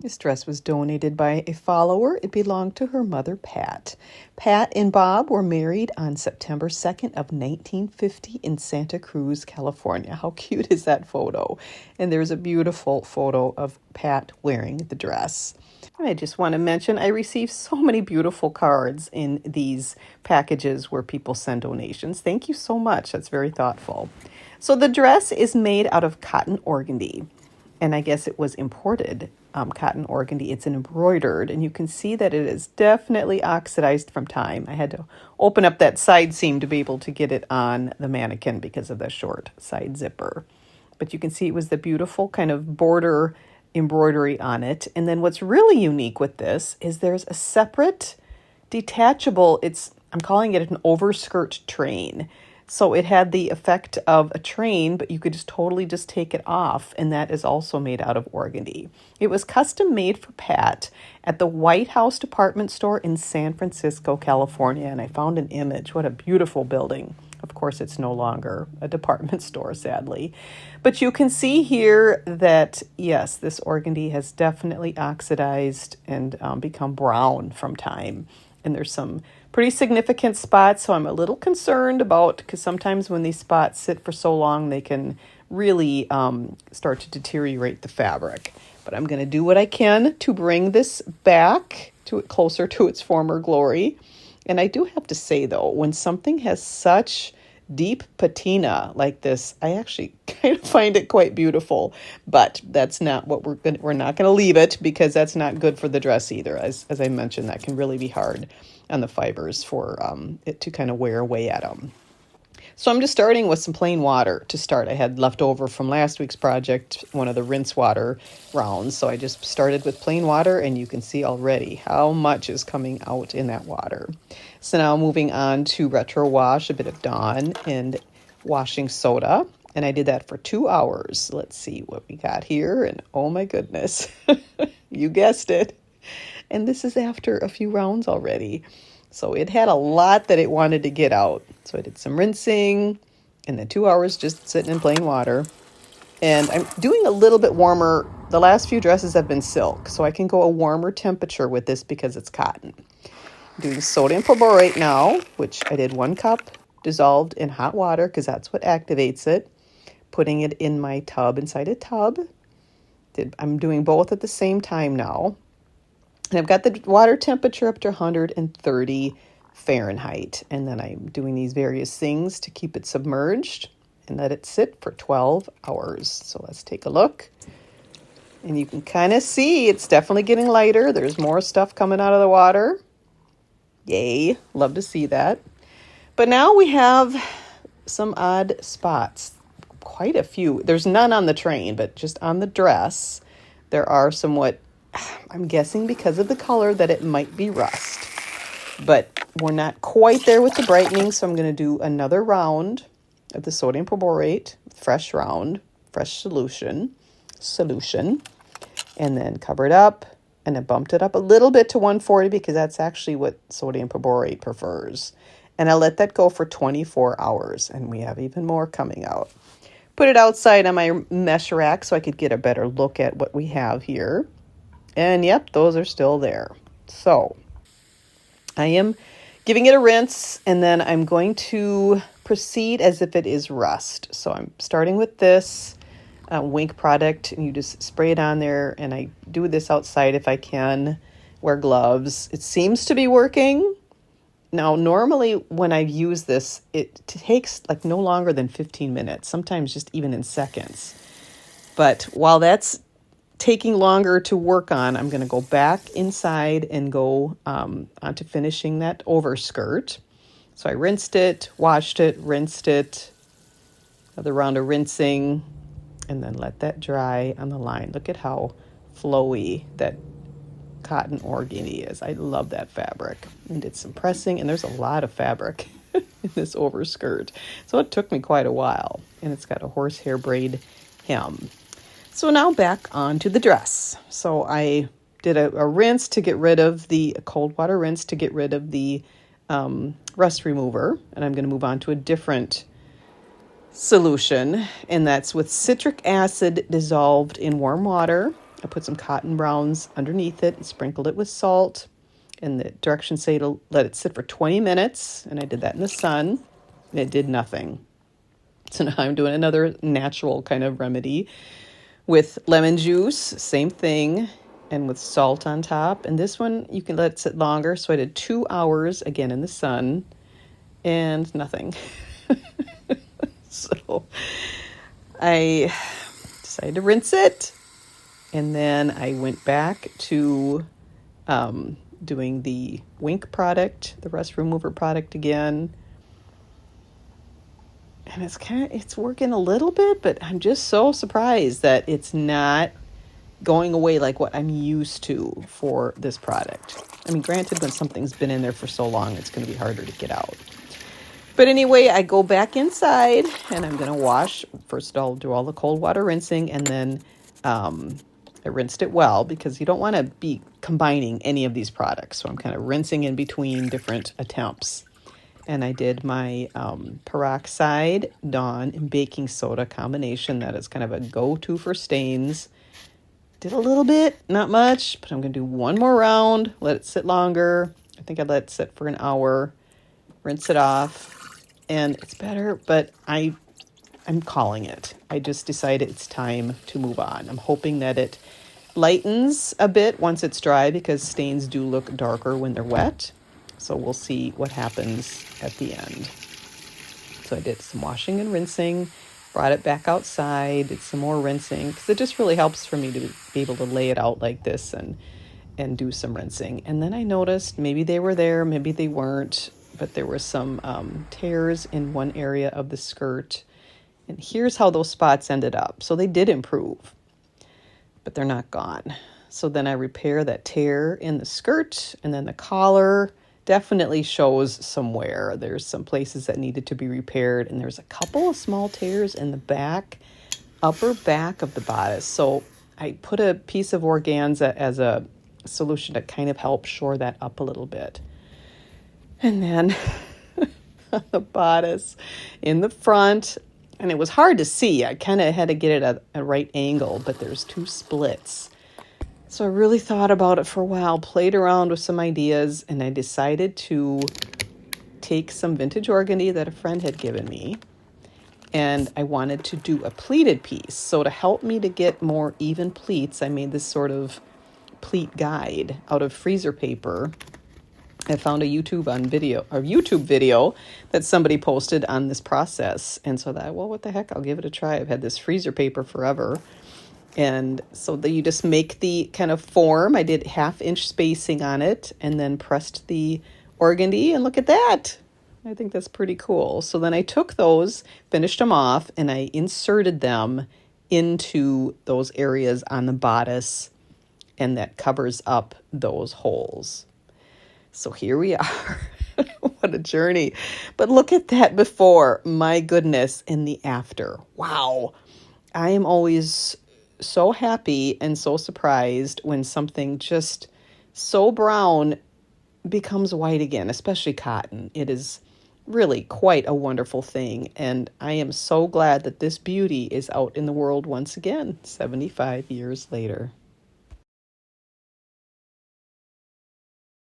This dress was donated by a follower. It belonged to her mother, Pat. Pat and Bob were married on September 2nd of 1950 in Santa Cruz, California. How cute is that photo? And there's a beautiful photo of Pat wearing the dress. I just want to mention I received so many beautiful cards in these packages where people send donations. Thank you so much. That's very thoughtful. So the dress is made out of cotton organdy, and I guess it was imported cotton organdy. It's embroidered, and you can see that it is definitely oxidized from time. I had to open up that side seam to be able to get it on the mannequin because of the short side zipper. But you can see it was the beautiful kind of border embroidery on it. And then what's really unique with this is there's a separate detachable, I'm calling it an overskirt train. So it had the effect of a train, but you could just totally just take it off, and that is also made out of organdy. It was custom made for Pat at the White House department store in San Francisco, California, and I found an image. What a beautiful building. Of course, it's no longer a department store, sadly. But you can see here that, yes, this organdy has definitely oxidized and become brown from time. And there's some pretty significant spots, so I'm a little concerned about, because sometimes when these spots sit for so long, they can really start to deteriorate the fabric. But I'm going to do what I can to bring this back to it closer to its former glory. And I do have to say, though, when something has such deep patina like this, I actually kind of find it quite beautiful. But that's not what we're not going to leave it, because that's not good for the dress either. As I mentioned, that can really be hard on the fibers for it to kind of wear away at them. So I'm just starting with some plain water to start. I had left over from last week's project, one of the rinse water rounds. So I just started with plain water, and you can see already how much is coming out in that water. So now moving on to retro wash, a bit of Dawn and washing soda. And I did that for 2 hours. Let's see what we got here. And oh my goodness, you guessed it. And this is after a few rounds already. So it had a lot that it wanted to get out. So I did some rinsing and then 2 hours just sitting in plain water. And I'm doing a little bit warmer. The last few dresses have been silk, so I can go a warmer temperature with this because it's cotton. I'm doing sodium perborate now, which I did 1 cup dissolved in hot water because that's what activates it. Putting it in my tub, inside a tub. I'm doing both at the same time now. And I've got the water temperature up to 130 Fahrenheit. And then I'm doing these various things to keep it submerged and let it sit for 12 hours. So let's take a look. And you can kind of see it's definitely getting lighter. There's more stuff coming out of the water. Yay, love to see that. But now we have some odd spots. Quite a few. There's none on the train, but just on the dress, there are somewhat, I'm guessing because of the color, that it might be rust. But we're not quite there with the brightening, so I'm going to do another round of the sodium perborate, fresh round, fresh solution, and then cover it up, and I bumped it up a little bit to 140 because that's actually what sodium perborate prefers. And I let that go for 24 hours, and we have even more coming out. Put it outside on my mesh rack so I could get a better look at what we have here. And yep, those are still there. So I am giving it a rinse, and then I'm going to proceed as if it is rust. So I'm starting with this Wink product, and you just spray it on there, and I do this outside if I can, wear gloves. It seems to be working. Now, normally when I use this, it takes like no longer than 15 minutes, sometimes just even in seconds. But while that's taking longer to work on, I'm going to go back inside and go onto finishing that overskirt. So I rinsed it, washed it, rinsed it, another round of rinsing, and then let that dry on the line. Look at how flowy that cotton organdy is. I love that fabric. And did some pressing, and there's a lot of fabric in this overskirt. So it took me quite a while, and it's got a horsehair braid hem. So now back onto the dress. So I did a rinse to get rid of a cold water rinse to get rid of the rust remover. And I'm going to move on to a different solution, and that's with citric acid dissolved in warm water. I put some cotton browns underneath it and sprinkled it with salt. And the directions say to let it sit for 20 minutes. And I did that in the sun. And it did nothing. So now I'm doing another natural kind of remedy with lemon juice, same thing, and with salt on top. And this one, you can let it sit longer. So I did 2 hours, again, in the sun, and nothing. So I decided to rinse it. And then I went back to doing the Wink product, the rust remover product again. And it's working a little bit, but I'm just so surprised that it's not going away like what I'm used to for this product. I mean, granted, when something's been in there for so long, it's going to be harder to get out. But anyway, I go back inside and I'm going to wash. First, I'll do all the cold water rinsing, and then I rinsed it well because you don't want to be combining any of these products. So I'm kind of rinsing in between different attempts. And I did my peroxide, Dawn, and baking soda combination. That is kind of a go-to for stains. Did a little bit, not much, but I'm going to do one more round, let it sit longer. I think I'd let it sit for an hour, rinse it off, and it's better, but I'm calling it. I just decided it's time to move on. I'm hoping that it lightens a bit once it's dry because stains do look darker when they're wet. So we'll see what happens at the end. So I did some washing and rinsing, brought it back outside, did some more rinsing, because it just really helps for me to be able to lay it out like this and do some rinsing. And then I noticed maybe they were there, maybe they weren't, but there were some tears in one area of the skirt. And here's how those spots ended up. So they did improve, but they're not gone. So then I repair that tear in the skirt, and then the collar definitely shows some wear. There's some places that needed to be repaired, and there's a couple of small tears in the back, upper back of the bodice. So I put a piece of organza as a solution to kind of help shore that up a little bit. And then the bodice in the front, and it was hard to see. I kind of had to get it at a right angle, but there's two splits. So I really thought about it for a while, played around with some ideas, and I decided to take some vintage organdy that a friend had given me, and I wanted to do a pleated piece. So to help me to get more even pleats, I made this sort of pleat guide out of freezer paper. I found a YouTube video that somebody posted on this process, and so that, well, what the heck, I'll give it a try. I've had this freezer paper forever. And so you just make the kind of form. I did 1/2-inch spacing on it and then pressed the organdy, and look at that. I think that's pretty cool. So then I took those, finished them off, and I inserted them into those areas on the bodice, and that covers up those holes. So here we are. What a journey. But look at that before. My goodness. And the after. Wow. I am always so happy and so surprised when something just so brown becomes white again, especially cotton. It is really quite a wonderful thing. And I am so glad that this beauty is out in the world once again, 75 years later.